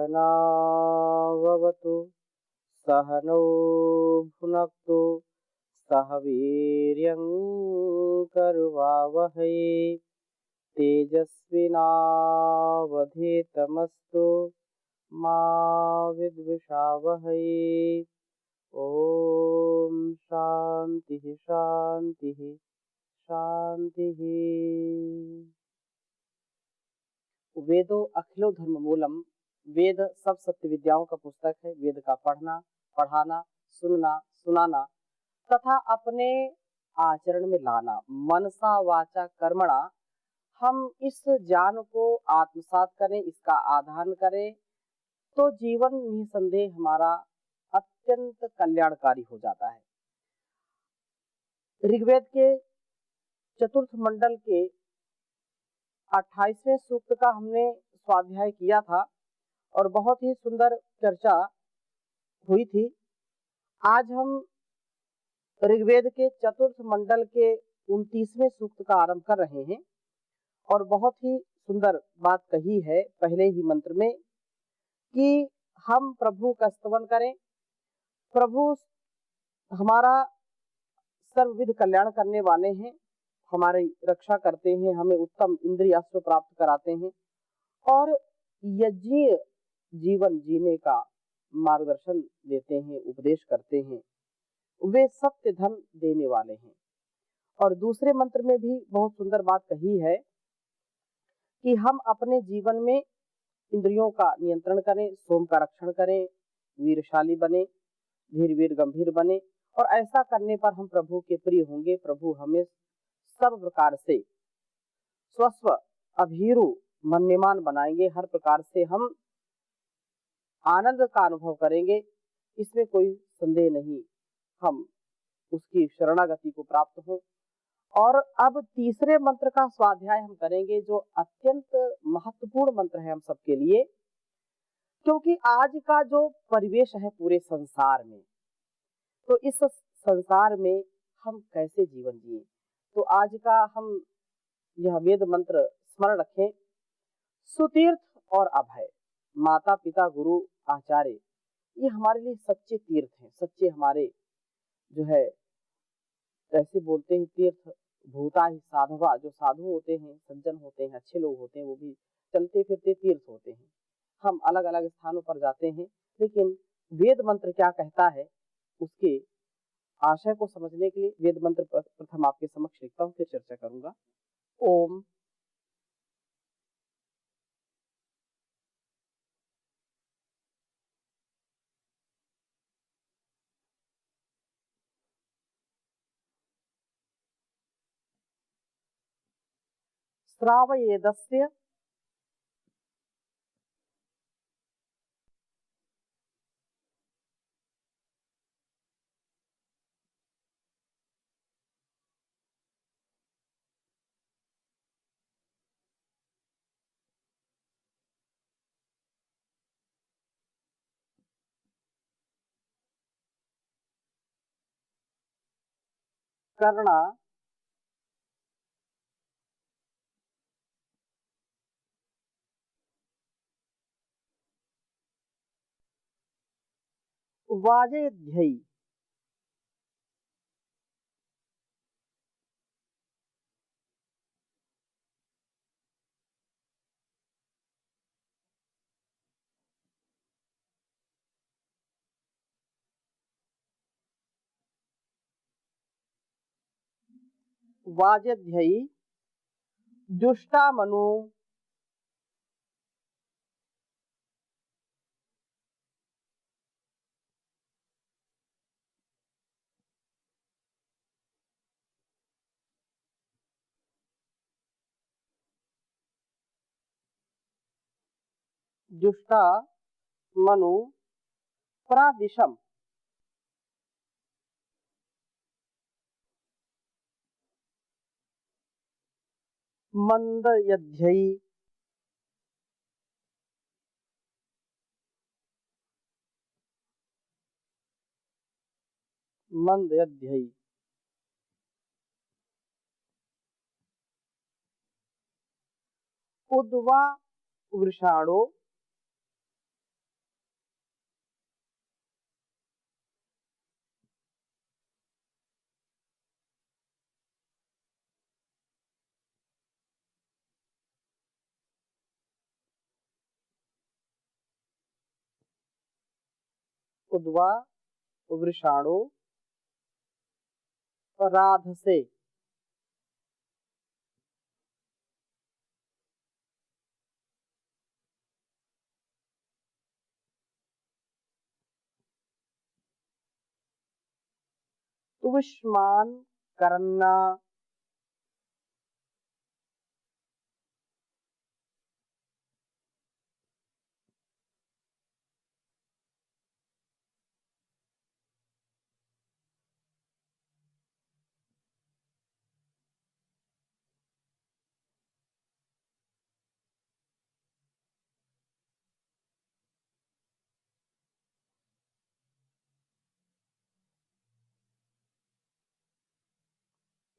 सहनाववतु सहनौ भुनक्तु सह वीर्यं करवावहै तेजस्विनावधीतमस्तु मा विद्विषावहै। ओम शांति शांति शांति। वेदो अखिलो धर्म मूलम। वेद सब सत्य विद्याओं का पुस्तक है। वेद का पढ़ना, पढ़ाना, सुनना, सुनाना तथा अपने आचरण में लाना, मनसा वाचा कर्मणा, हम इस ज्ञान को आत्मसात करें, इसका आधान करें तो जीवन निसंदेह हमारा अत्यंत कल्याणकारी हो जाता है। ऋग्वेद के चतुर्थ मंडल के 28वें सूक्त का हमने स्वाध्याय किया था और बहुत ही सुंदर चर्चा हुई थी। आज हम ऋग्वेद के चतुर्थ मंडल के 29वें सूक्त का आरंभ कर रहे हैं और बहुत ही सुंदर बात कही है पहले ही मंत्र में कि हम प्रभु का स्तवन करें। प्रभु हमारा सर्वविध कल्याण करने वाले हैं, हमारी रक्षा करते हैं, हमें उत्तम इंद्रिय अश्व प्राप्त कराते हैं और यज्ञीय जीवन जीने का मार्गदर्शन देते हैं, उपदेश करते हैं। वे सत्य धन देने वाले हैं। और दूसरे मंत्र में भी बहुत सुंदर बात कही है कि हम अपने जीवन में इंद्रियों का नियंत्रण करें, सोम का रक्षण करें, वीरशाली बने, धीर वीर गंभीर बने और ऐसा करने पर हम प्रभु के प्रिय होंगे। प्रभु हमें सब प्रकार से स्वस्थ अभीरु मन्यमान बनाएंगे, हर प्रकार से हम आनंद का अनुभव करेंगे, इसमें कोई संदेह नहीं। हम उसकी शरणागति को प्राप्त हो। और अब तीसरे मंत्र का स्वाध्याय हम करेंगे जो अत्यंत महत्वपूर्ण मंत्र है हम सबके लिए, क्योंकि आज का जो परिवेश है पूरे संसार में, तो इस संसार में हम कैसे जीवन जिए, तो आज का हम यह वेद मंत्र स्मरण रखें। सुतीर्थ और अभय, माता पिता गुरु आचार्य, ये हमारे लिए सच्चे तीर्थ हैं। सच्चे हमारे जो है, ऐसे बोलते हैं तीर्थ भूता ही साधवा, जो साधु होते हैं, सज्जन होते हैं, अच्छे लोग होते हैं, वो भी चलते फिरते तीर्थ होते हैं। हम अलग अलग स्थानों पर जाते हैं, लेकिन वेद मंत्र क्या कहता है उसके आशय को समझने के लिए वेद मंत्र प्रथम आपके समक्ष लिखता हूँ, फिर चर्चा करूंगा। ओम श्रावयेदस्य कर्णा वाजेध्ययी, वाजेध्ययी जुष्टा मनु, जुष्टा मनु प्रादिशम, मंदयध्ययी मंदयध्ययी उद्वा वृषाणो उद्वा वृषाणु राधसे। तुविष्मान करन्ना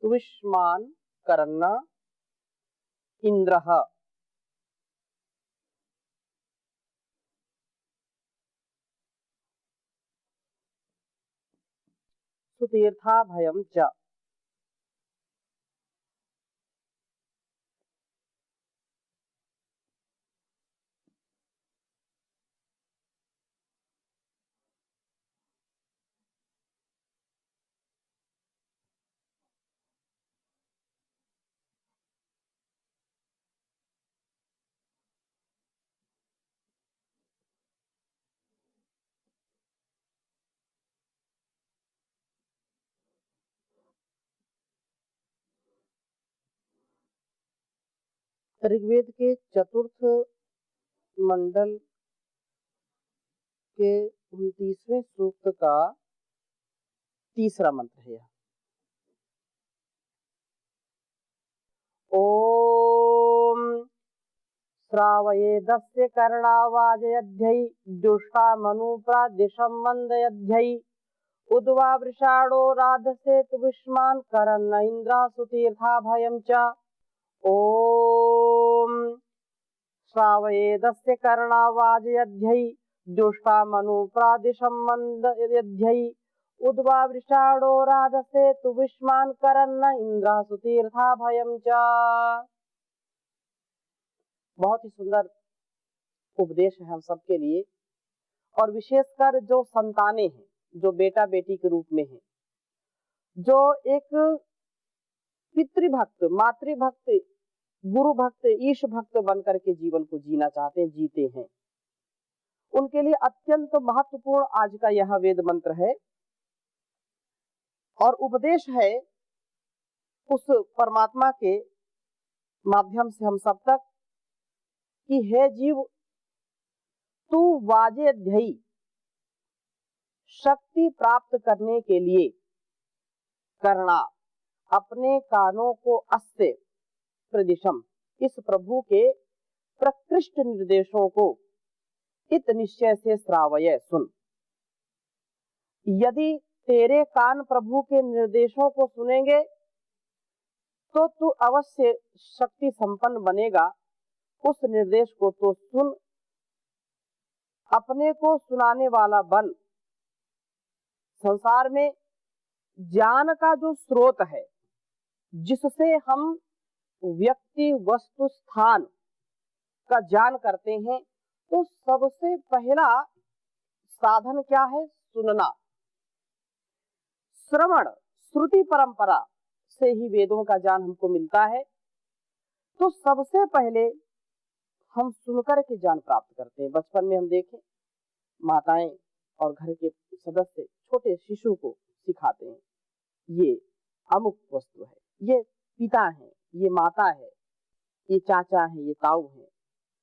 तुविष्मान करन्ना इंद्रः सुतीर्था भयं च। ऋग्वेद के चतुर्थ मंडल के 29वें सूक्त का तीसरा मंत्र है। ओम श्रावयेदस्य कर्णावाजयध्यै जुष्टा मनुप्रादिशं वन्दयध्यै उद्वा वृषाणो राधसे तुविष्मान करन्न इंद्रा सुतीर्था भयं च। ओम श्रावयेदस्य कर्णावाजयध्यै जुष्टा मनुप्रादिशं वन्दयध्यै उद्वा वृषाणो राधसे तुविष्मान करन्न इंद्रा सुतीर्था भयं च। बहुत ही सुंदर उपदेश है हम सबके लिए, और विशेषकर जो संतानें हैं, जो बेटा बेटी के रूप में हैं, जो एक पितृभक्त, मातृभक्त, गुरु भक्त, ईश भक्त बनकर के जीवन को जीना चाहते हैं, जीते हैं, उनके लिए अत्यंत महत्वपूर्ण आज का यह वेद मंत्र है और उपदेश है उस परमात्मा के माध्यम से हम सब तक कि हे जीव, तू वाजेध्ययी शक्ति प्राप्त करने के लिए करना अपने कानों को अस्य प्रदिशम इस प्रभु के प्रकृष्ट निर्देशों को इत निश्चय से श्रावय सुन। यदि तेरे कान प्रभु के निर्देशों को सुनेंगे तो तू अवश्य शक्ति संपन्न बनेगा। उस निर्देश को तो सुन, अपने को सुनाने वाला बन। संसार में ज्ञान का जो स्रोत है, जिससे हम व्यक्ति वस्तु स्थान का ज्ञान करते हैं, तो सबसे पहला साधन क्या है? सुनना। श्रवण, श्रुति परंपरा से ही वेदों का ज्ञान हमको मिलता है। तो सबसे पहले हम सुनकर के ज्ञान प्राप्त करते हैं। बचपन में हम देखें, माताएं और घर के सदस्य छोटे शिशु को सिखाते हैं, ये अमुक वस्तु है, ये पिता है, ये माता है, ये चाचा है, ये ताऊ है,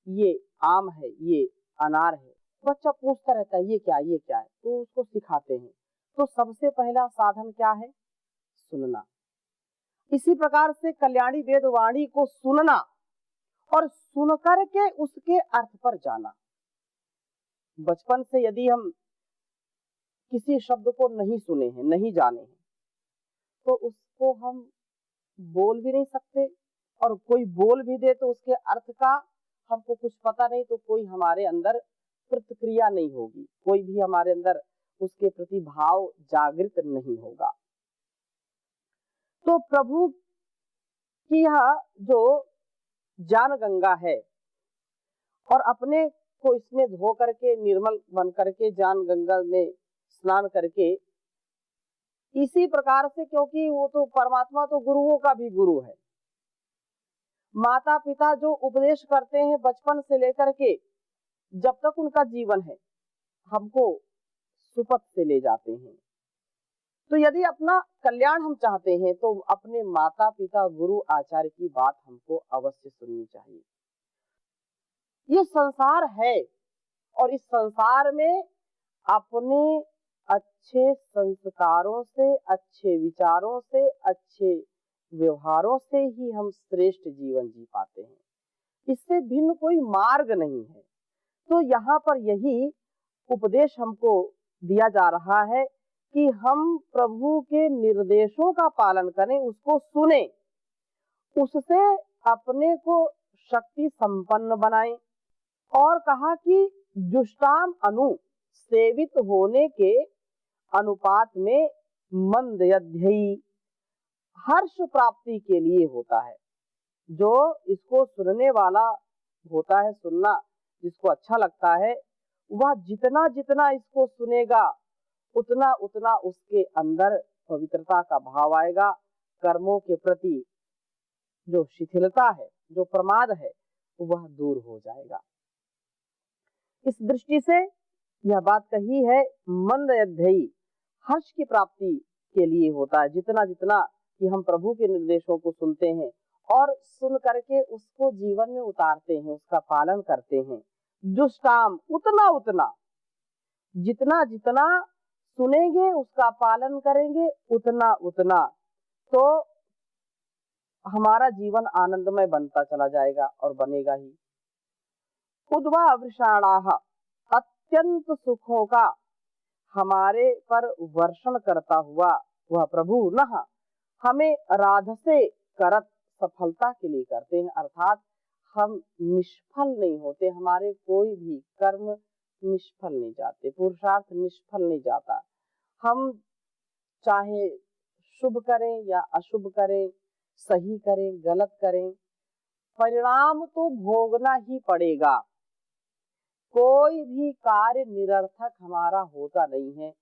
ये आम है, ये अनार है। बच्चा पूछता रहता है ये क्या है, ये क्या है, तो उसको सिखाते हैं। तो सबसे पहला साधन क्या है? सुनना। इसी प्रकार से कल्याणी वेद वाणी को सुनना और सुनकर के उसके अर्थ पर जाना। बचपन से यदि हम किसी शब्द को नहीं सुने हैं, नहीं जाने हैं, तो उसको हम बोल भी नहीं सकते, और कोई बोल भी दे तो उसके अर्थ का हमको कुछ पता नहीं, तो कोई हमारे अंदर प्रतिक्रिया नहीं होगी, कोई भी हमारे अंदर उसके प्रति भाव जागृत नहीं होगा। तो प्रभु की यह जो ज्ञान गंगा है, और अपने को इसमें धो करके निर्मल बन करके ज्ञान गंगा में स्नान करके, इसी प्रकार से, क्योंकि वो तो परमात्मा तो गुरुओं का भी गुरु है। माता पिता जो उपदेश करते हैं बचपन से लेकर के जब तक उनका जीवन है, हमको सुपथ से ले जाते हैं। तो यदि अपना कल्याण हम चाहते हैं तो अपने माता पिता गुरु आचार्य की बात हमको अवश्य सुननी चाहिए। ये संसार है और इस संसार में अपने अच्छे संस्कारों से, अच्छे विचारों से, अच्छे व्यवहारों से ही हम श्रेष्ठ जीवन जी पाते हैं। इससे भिन्न कोई मार्ग नहीं है। तो यहाँ पर यही उपदेश हमको दिया जा रहा है कि हम प्रभु के निर्देशों का पालन करें, उसको सुने, उससे अपने को शक्ति संपन्न बनाएं। और कहा कि जुष्टाम अनु, सेवित होने के अनुपात में मंदयध्ययी, हर्ष प्राप्ति के लिए होता है। जो इसको सुनने वाला होता है, सुनना जिसको अच्छा लगता है, वह जितना जितना इसको सुनेगा उतना उतना उसके अंदर पवित्रता का भाव आएगा। कर्मों के प्रति जो शिथिलता है, जो प्रमाद है, वह दूर हो जाएगा। इस दृष्टि से यह बात कही है, मंदयध्ययी, हर्ष की प्राप्ति के लिए होता है। जितना जितना कि हम प्रभु के निर्देशों को सुनते हैं और सुन करके उसको जीवन में उतारते हैं, उसका पालन करते हैं, जुष्टाम, उतना उतना, जितना जितना सुनेंगे, उसका पालन करेंगे, उतना उतना तो हमारा जीवन आनंदमय बनता चला जाएगा और बनेगा ही। उद्वा वृषाणाः, अत्यंत सुखों का हमारे पर वर्षण करता हुआ वह प्रभु नः, हमें राधसे करत, सफलता के लिए करते हैं। अर्थात हम निष्फल नहीं होते, हमारे कोई भी कर्म निष्फल नहीं जाते, पुरुषार्थ निष्फल नहीं जाता। हम चाहे शुभ करें या अशुभ करें, सही करें, गलत करें, परिणाम तो भोगना ही पड़ेगा। कोई भी कार्य निरर्थक हमारा होता नहीं है।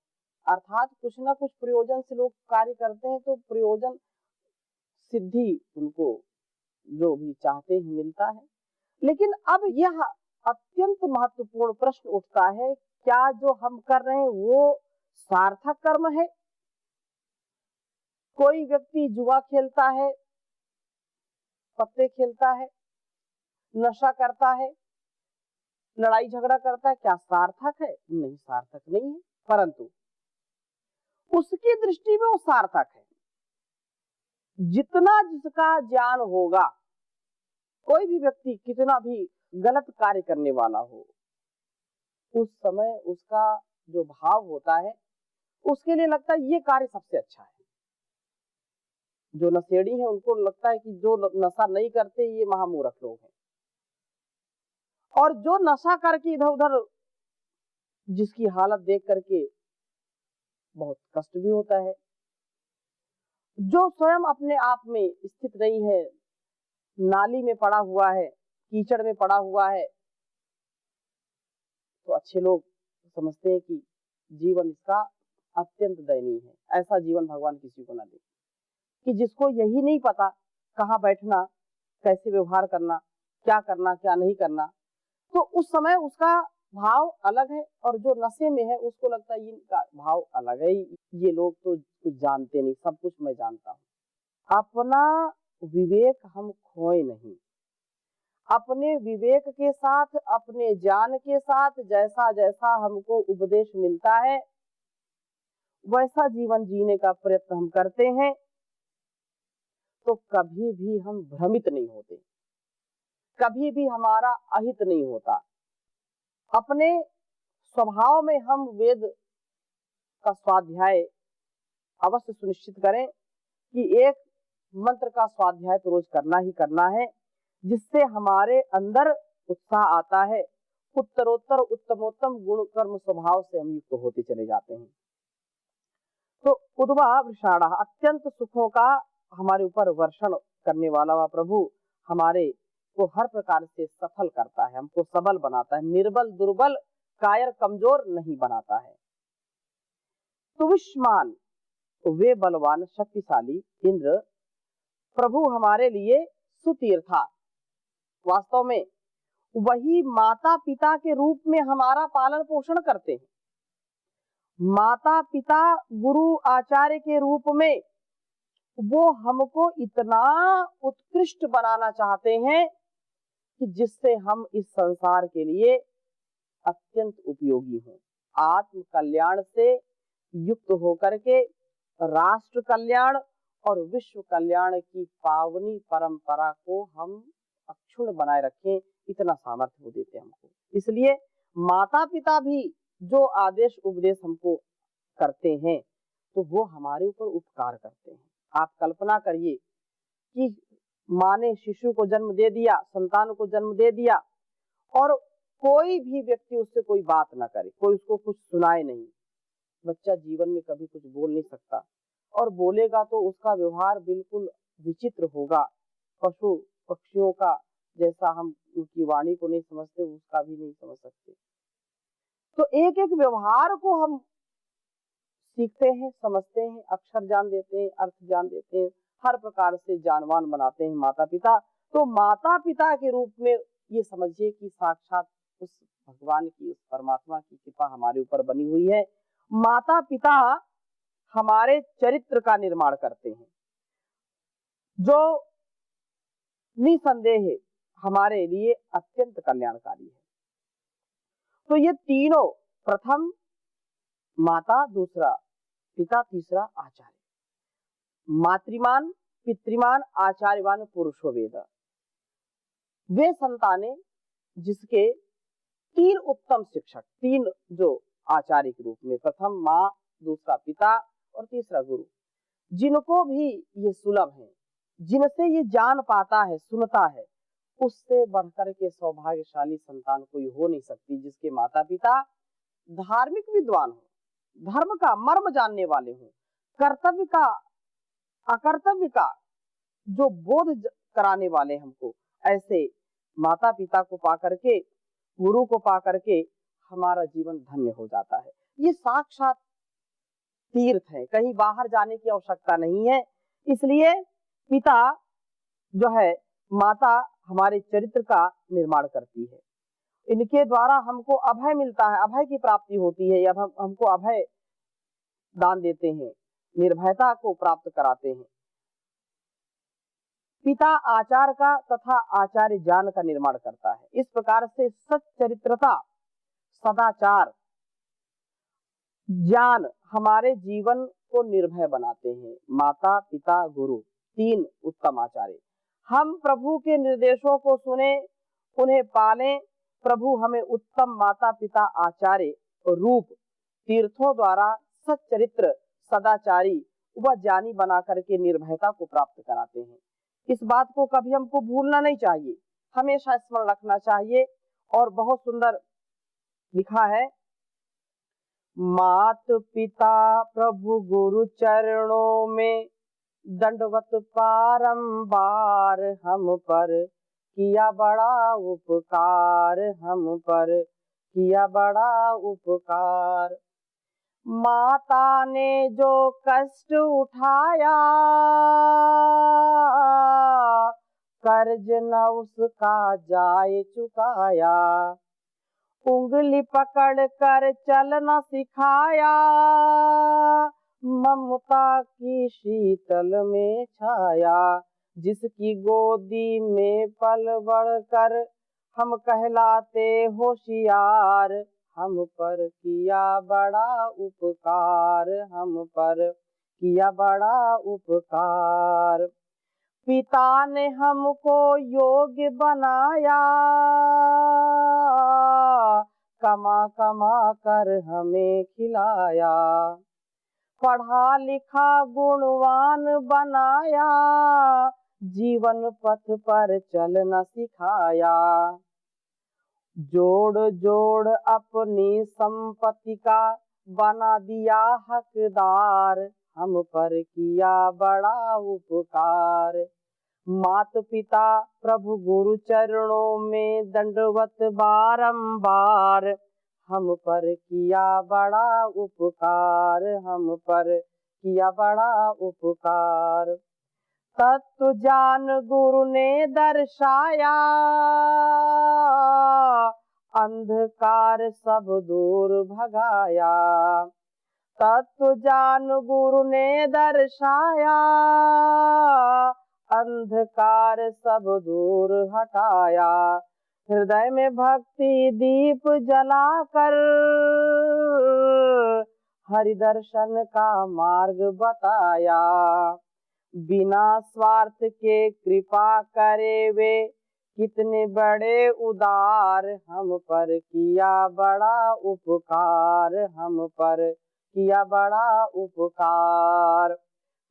अर्थात कुछ ना कुछ प्रयोजन से लोग कार्य करते हैं, तो प्रयोजन सिद्धि उनको जो भी चाहते हैं मिलता है। लेकिन अब यह अत्यंत महत्वपूर्ण प्रश्न उठता है, क्या जो हम कर रहे हैं वो सार्थक कर्म है? कोई व्यक्ति जुआ खेलता है, पत्ते खेलता है, नशा करता है, लड़ाई झगड़ा करता है, क्या सार्थक है? नहीं, सार्थक नहीं है। परंतु उसकी दृष्टि में वो सार्थक है। जितना जिसका ज्ञान होगा, कोई भी व्यक्ति कितना भी गलत कार्य करने वाला हो, उस समय उसका जो भाव होता है, उसके लिए लगता है ये कार्य सबसे अच्छा है। जो नशेड़ी है उनको लगता है कि जो नशा नहीं करते ये महामूर्ख लोग हैं। और जो नशा करके इधर उधर, जिसकी हालत देख करके बहुत कष्ट भी होता है। जो स्वयं अपने आप में स्थित नहीं है, नाली में पड़ा हुआ है, कीचड़ में पड़ा हुआ है, तो अच्छे लोग समझते हैं कि जीवन इसका अत्यंत दयनीय है। ऐसा जीवन भगवान किसी को ना दे कि जिसको यही नहीं पता कहाँ बैठना, कैसे व्यवहार करना, क्या करना, क्या नहीं करना। तो उस समय उसका भाव अलग है, और जो नशे में है उसको लगता है इनका भाव अलग है, ये लोग तो कुछ जानते नहीं, सब कुछ मैं जानता हूँ। अपना विवेक हम खोए नहीं। अपने विवेक के साथ, अपने ज्ञान के साथ जैसा जैसा हमको उपदेश मिलता है वैसा जीवन जीने का प्रयत्न हम करते हैं, तो कभी भी हम भ्रमित नहीं होते, कभी भी हमारा अहित नहीं होता। अपने स्वभाव में हम वेद का स्वाध्याय अवश्य सुनिश्चित करें कि एक मंत्र का स्वाध्याय तो रोज करना ही करना है, जिससे हमारे अंदर उत्साह आता है। उत्तरोत्तर उत्तमोत्तम गुण कर्म स्वभाव से हम युक्त होते चले जाते हैं। तो उद्वा वृषाणाः, अत्यंत सुखों का हमारे ऊपर वर्षण करने वाला वह प्रभु हमारे को हर प्रकार से सफल करता है, हमको सबल बनाता है, निर्बल दुर्बल कायर कमजोर नहीं बनाता है। स्तुविष्मान, वे बलवान शक्तिशाली इंद्र प्रभु हमारे लिए सुतीर्था। वास्तव में वही माता पिता के रूप में हमारा पालन पोषण करते हैं। माता पिता गुरु आचार्य के रूप में वो हमको इतना उत्कृष्ट बनाना चाहते हैं कि जिससे हम इस संसार के लिए अत्यंत उपयोगी हों, आत्म कल्याण से युक्त होकर के राष्ट्र कल्याण और विश्व कल्याण की पावनी परंपरा को हम अक्षुण्ण बनाए रखें, इतना सामर्थ्य वो देते हैं हमको। इसलिए माता पिता भी जो आदेश उपदेश हमको करते हैं तो वो हमारे ऊपर उपकार करते हैं। आप कल्पना करिए कि माँ ने शिशु को जन्म दे दिया, संतान को जन्म दे दिया और कोई भी व्यक्ति उससे कोई बात ना करे, कोई उसको कुछ सुनाए नहीं। बच्चा जीवन में कभी कुछ बोल नहीं सकता और बोलेगा तो उसका व्यवहार बिल्कुल विचित्र होगा। पशु पक्षियों का जैसा हम उनकी वाणी को नहीं समझते, उसका भी नहीं समझ सकते। तो एक एक व्यवहार को हम सीखते हैं, समझते हैं, अक्षर जान देते हैं, अर्थ जान देते हैं, हर प्रकार से जानवान बनाते हैं माता पिता। तो माता पिता के रूप में ये समझिए कि साक्षात उस भगवान की, उस परमात्मा की कृपा हमारे ऊपर बनी हुई है। माता पिता हमारे चरित्र का निर्माण करते हैं, जो निसंदेह हमारे लिए अत्यंत कल्याणकारी है। तो ये तीनों, प्रथम माता, दूसरा पिता, तीसरा आचार्य, मातृमान पितृमान आचार्यवान पुरुषो वेद, वे संतानें जिसके तीन उत्तम शिक्षक, तीन जो आचार्य के रूप में, प्रथम माँ, दूसरा पिता और तीसरा गुरु, जिनको भी ये सुलभ है, जिनसे ये जान पाता है, सुनता है, उससे बढ़कर के सौभाग्यशाली संतान कोई हो नहीं सकती, जिसके माता पिता धार्मिक विद्वान हो, धर्म का मर्म जानने वाले हों, कर्तव्य का अकर्तव्य का जो बोध कराने वाले हमको। ऐसे माता पिता को पाकर के, गुरु को पाकर के हमारा जीवन धन्य हो जाता है। ये साक्षात तीर्थ है, कहीं बाहर जाने की आवश्यकता नहीं है। इसलिए पिता जो है, माता हमारे चरित्र का निर्माण करती है, इनके द्वारा हमको अभय मिलता है, अभय की प्राप्ति होती है। अब हमको अभय दान देते हैं, निर्भयता को प्राप्त कराते हैं। पिता आचार का तथा आचार्य ज्ञान का निर्माण करता है। इस प्रकार से सच्चरित्रता, सदाचार, ज्ञान हमारे जीवन को निर्भय बनाते हैं। माता पिता गुरु, तीन उत्तम आचार्य। हम प्रभु के निर्देशों को सुने, उन्हें पालें। प्रभु हमें उत्तम माता पिता आचार्य रूप तीर्थों द्वारा सच्चरित्र, सदाचारी व ज्ञानी बना करके निर्भयता को प्राप्त कराते हैं। इस बात को कभी हमको भूलना नहीं चाहिए, हमेशा स्मरण रखना चाहिए। और बहुत सुंदर लिखा है, मात पिता प्रभु गुरु चरणों में दंडवत बारंबार, हम पर किया बड़ा उपकार, हम पर किया बड़ा उपकार। माता ने जो कष्ट उठाया, कर्ज न उसका जाए चुकाया। उंगली पकड़ कर चलना सिखाया, ममता की शीतल में छाया। जिसकी गोदी में पल बढ़कर हम कहलाते होशियार, हम पर किया बड़ा उपकार, हम पर किया बड़ा उपकार। पिता ने हमको योग्य बनाया, कमा कमा कर हमें खिलाया। पढ़ा लिखा गुणवान बनाया, जीवन पथ पर चलना सिखाया। जोड़ जोड़ अपनी संपत्ति का बना दिया हकदार, हम पर किया बड़ा उपकार। मात पिता प्रभु गुरु चरणों में दंडवत बारंबार, हम पर किया बड़ा उपकार, हम पर किया बड़ा उपकार। तत्व ज्ञान गुरु ने दर्शाया, अंधकार सब दूर भगाया। तत्व ज्ञान गुरु ने दर्शाया, अंधकार सब दूर हटाया। हृदय में भक्ति दीप जलाकर, हरि दर्शन का मार्ग बताया। बिना स्वार्थ के कृपा करे वे, कितने बड़े उदार। हम पर किया बड़ा उपकार, हम पर किया बड़ा उपकार।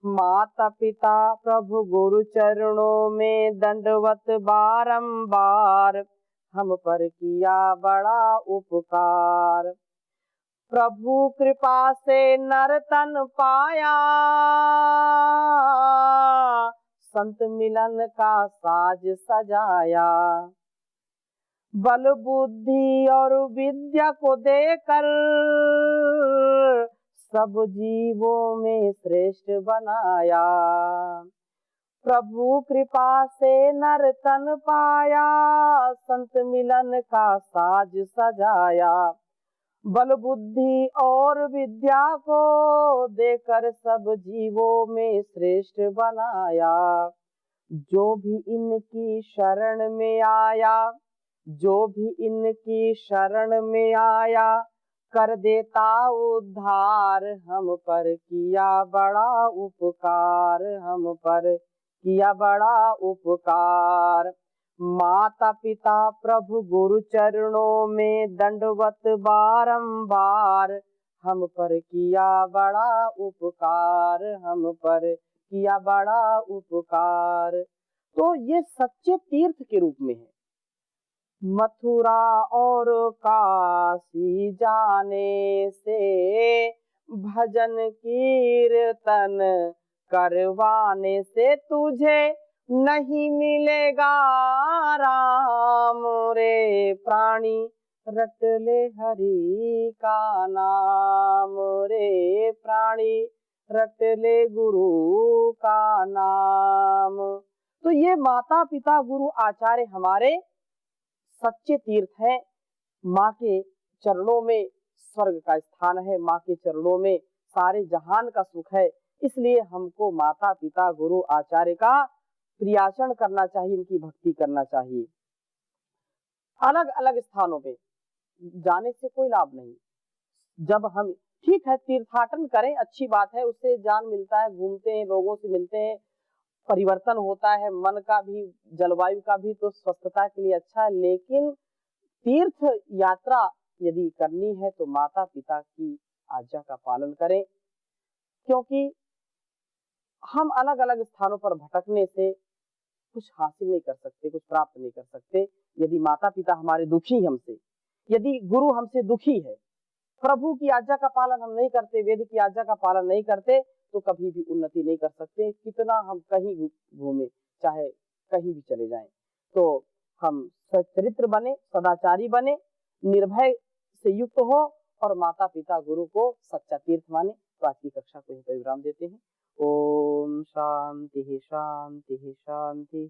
माता पिता प्रभु गुरु चरणों में दंडवत बारंबार, हम पर किया बड़ा उपकार। प्रभु कृपा से नर तन पाया, संत मिलन का साज सजाया। बल बुद्धि और विद्या को देकर, सब जीवों में श्रेष्ठ बनाया। प्रभु कृपा से नर तन पाया, संत मिलन का साज सजाया। बल बुद्धि और विद्या को देकर, सब जीवों में श्रेष्ठ बनाया। जो भी इनकी शरण में आया, जो भी इनकी शरण में आया, कर देता उद्धार। हम पर किया बड़ा उपकार, हम पर किया बड़ा उपकार। माता पिता प्रभु गुरु चरणों में दंडवत बारंबार, हम पर किया बड़ा उपकार, हम पर किया बड़ा उपकार। तो ये सच्चे तीर्थ के रूप में है। मथुरा और काशी जाने से, भजन कीर्तन करवाने से, तुझे नहीं मिलेगा राम रे प्राणी। रट ले हरि का नाम रे प्राणी, रट ले गुरु का नाम। तो ये माता पिता गुरु आचार्य हमारे सच्चे तीर्थ है। माँ के चरणों में स्वर्ग का स्थान है, माँ के चरणों में सारे जहान का सुख है। इसलिए हमको माता पिता गुरु आचार्य का प्रियाचरण करना चाहिए, इनकी भक्ति करना चाहिए। अलग अलग स्थानों पे जाने से कोई लाभ नहीं। जब हम ठीक है तीर्थाटन करें, अच्छी बात है, उससे ज्ञान मिलता है, घूमते हैं, लोगों से मिलते हैं, परिवर्तन होता है, मन का भी जलवायु का भी, तो स्वस्थता के लिए अच्छा है। लेकिन तीर्थ यात्रा यदि करनी है तो माता पिता की आज्ञा का पालन करें, क्योंकि हम अलग अलग स्थानों पर भटकने से कुछ हासिल नहीं कर सकते, कुछ प्राप्त नहीं कर सकते। यदि माता पिता हमारे दुखी हमसे, यदि गुरु हमसे दुखी है, प्रभु की आज्ञा का पालन हम नहीं करते, वेद की आज्ञा का पालन नहीं करते, तो कभी भी उन्नति नहीं कर सकते। कितना हम कहीं घूमे, चाहे कहीं भी चले जाएं, तो हम सच्चरित्र बने, सदाचारी बने, निर्भय से युक्त हो और माता पिता गुरु को सच्चा तीर्थ माने। तो आज की कक्षा को यहीं पर विराम देते हैं। ओम शांति शांति शांति।